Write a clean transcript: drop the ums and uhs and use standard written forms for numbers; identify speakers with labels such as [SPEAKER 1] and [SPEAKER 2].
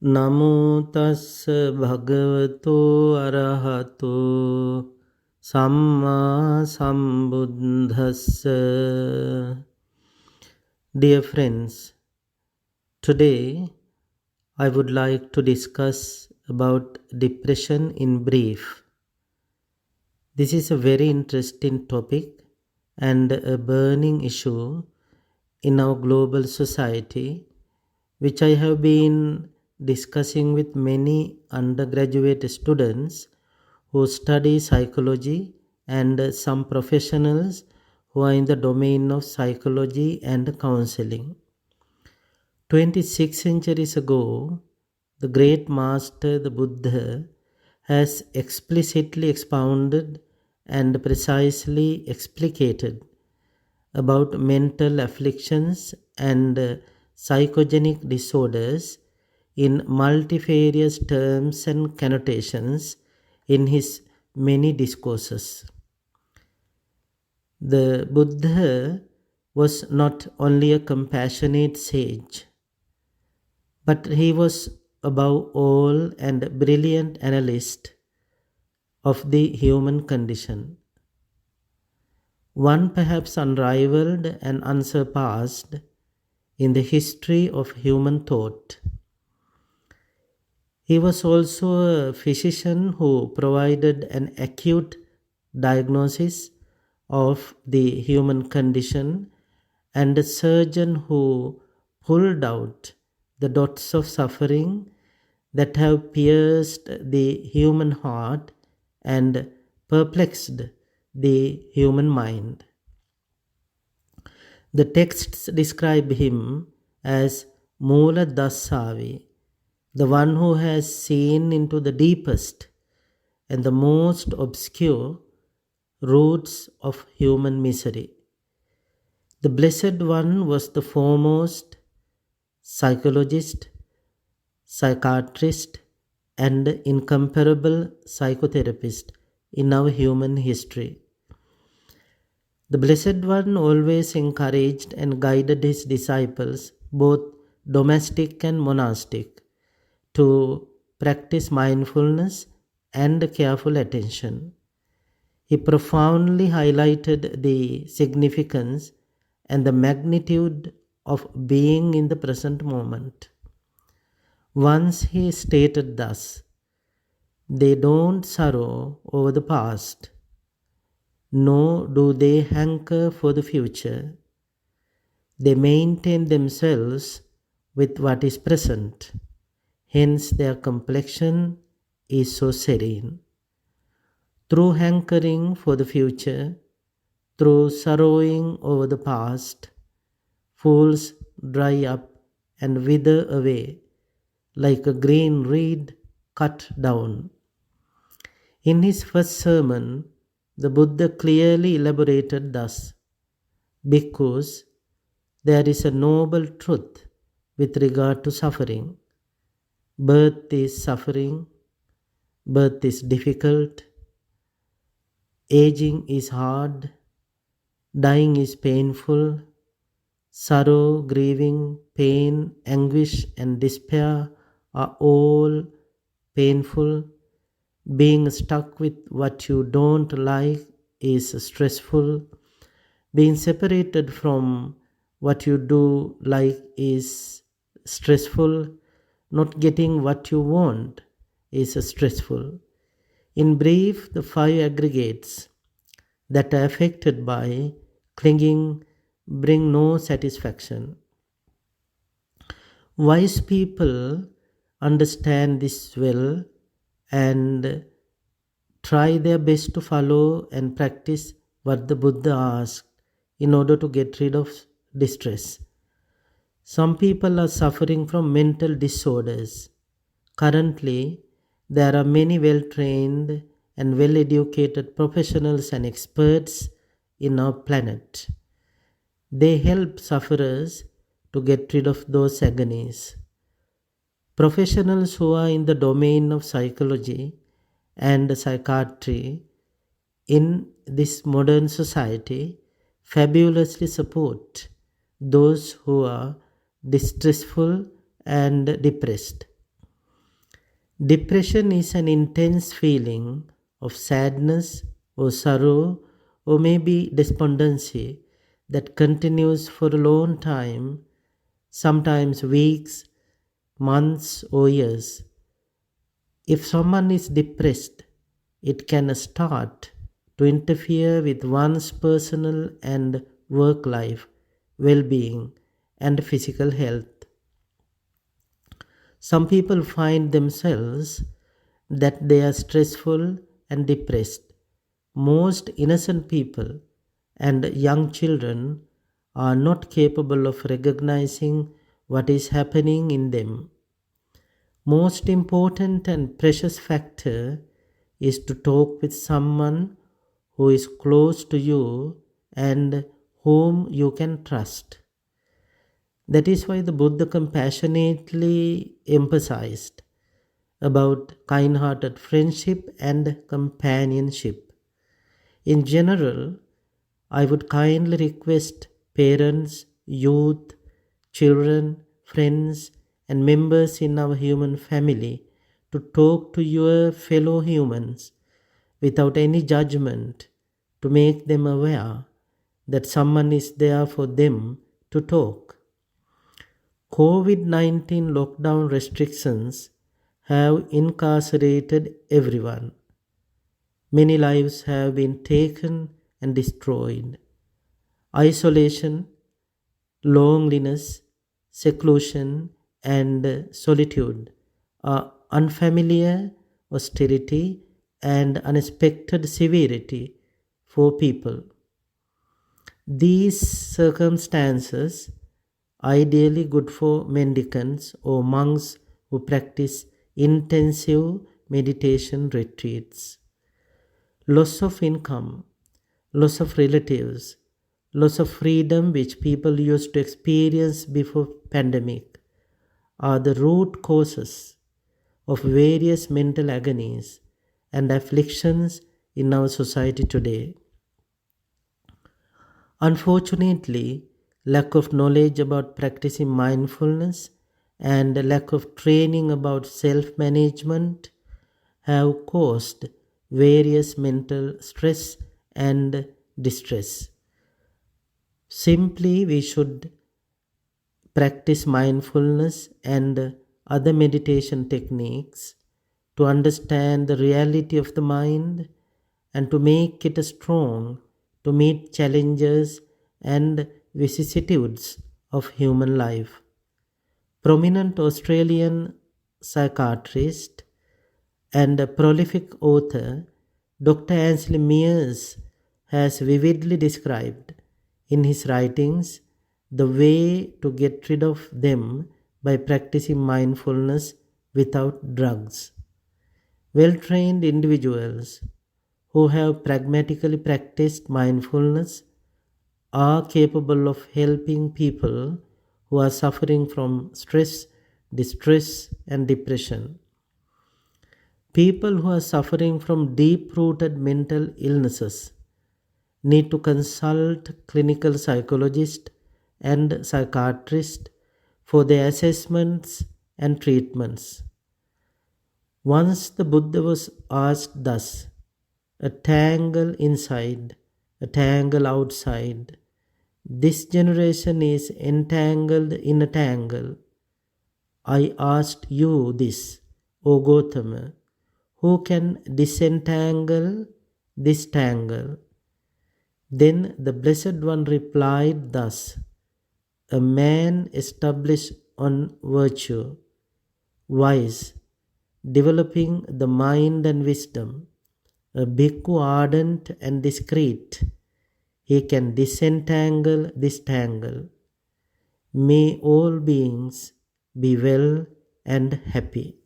[SPEAKER 1] නමෝ තස්ස භගවතෝ අරහතෝ සම්මා සම්බුද්දස්ස. Dear friends, today I would like to discuss about depression in brief. This is a very interesting topic and a burning issue in our global society, which I have been discussing with many undergraduate students who study psychology and some professionals who are in the domain of psychology and counseling. 26 centuries ago, the great master, the Buddha, has explicitly expounded and precisely explicated about mental afflictions and psychogenic disorders in multifarious terms and connotations in his many discourses. The Buddha was not only a compassionate sage, but he was above all and a brilliant analyst of the human condition, one perhaps unrivaled and unsurpassed in the history of human thought. He was also a physician who provided an acute diagnosis of the human condition and a surgeon who pulled out the dots of suffering that have pierced the human heart and perplexed the human mind. The texts describe him as Mula Dasavi, the one who has seen into the deepest and the most obscure roots of human misery. The Blessed One was the foremost psychologist, psychiatrist, and incomparable psychotherapist in our human history. The Blessed One always encouraged and guided his disciples, both domestic and monastic, to practice mindfulness and careful attention. He profoundly highlighted the significance and the magnitude of being in the present moment. Once he stated thus, "They don't sorrow over the past, nor do they hanker for the future. They maintain themselves with what is present. Hence their complexion is so serene. Through hankering for the future, through sorrowing over the past, fools dry up and wither away like a green reed cut down." In his first sermon, the Buddha clearly elaborated thus: "Because there is a noble truth with regard to suffering. Birth is suffering, birth is difficult, aging is hard, dying is painful, sorrow, grieving, pain, anguish, and despair are all painful. Being stuck with what you don't like is stressful. Being separated from what you do like is stressful. Not getting what you want is stressful." In brief, the 5 aggregates that are affected by clinging bring no satisfaction. Wise people understand this well and try their best to follow and practice what the Buddha asked in order to get rid of distress. Some people are suffering from mental disorders. Currently, there are many well-trained and well-educated professionals and experts in our planet. They help sufferers to get rid of those agonies. Professionals who are in the domain of psychology and psychiatry in this modern society fabulously support those who are distressful and depressed. Depression is an intense feeling of sadness or sorrow or maybe despondency that continues for a long time, sometimes weeks, months, or years. If someone is depressed, it can start to interfere with one's personal and work life, well being, and physical health. Some people find themselves that they are stressful and depressed. Most innocent people and young children are not capable of recognizing what is happening in them. Most important and precious factor is to talk with someone who is close to you and whom you can trust. That is why the Buddha compassionately emphasized about kind hearted friendship and companionship. In general, I would kindly request parents, youth, children, friends, and members in our human family to talk to your fellow humans without any judgment, to make them aware that someone is there for them to talk. COVID 19 lockdown restrictions have incarcerated everyone. Many lives have been taken and destroyed. Isolation, loneliness, seclusion, and solitude are unfamiliar austerity and unexpected severity for people. These circumstances ideally good for mendicants or monks who practice intensive meditation retreats. Loss of income, loss of relatives, loss of freedom which people used to experience before pandemic are the root causes of various mental agonies and afflictions in our society today. Unfortunately, lack of knowledge about practicing mindfulness and lack of training about self management have caused various mental stress and distress. Simply, we should practice mindfulness and other meditation techniques to understand the reality of the mind and to make it strong to meet challenges and vicissitudes of human life. Prominent Australian psychiatrist and a prolific author, Dr. Ansley Mears has vividly described in his writings the way to get rid of them by practicing mindfulness without drugs. Well trained individuals who have pragmatically practiced mindfulness are capable of helping people who are suffering from stress, distress, and depression. People who are suffering from deep rooted mental illnesses need to consult clinical psychologists and psychiatrists for their assessments and treatments. Once the Buddha was asked thus, a tangle inside, a tangle outside. This generation is entangled in a tangle. I asked you this, O Gautama, who can disentangle this tangle? Then the Blessed One replied thus, a man established on virtue, wise, developing the mind and wisdom, a bhikkhu ardent and discreet, he can disentangle this tangle. May all beings be well and happy.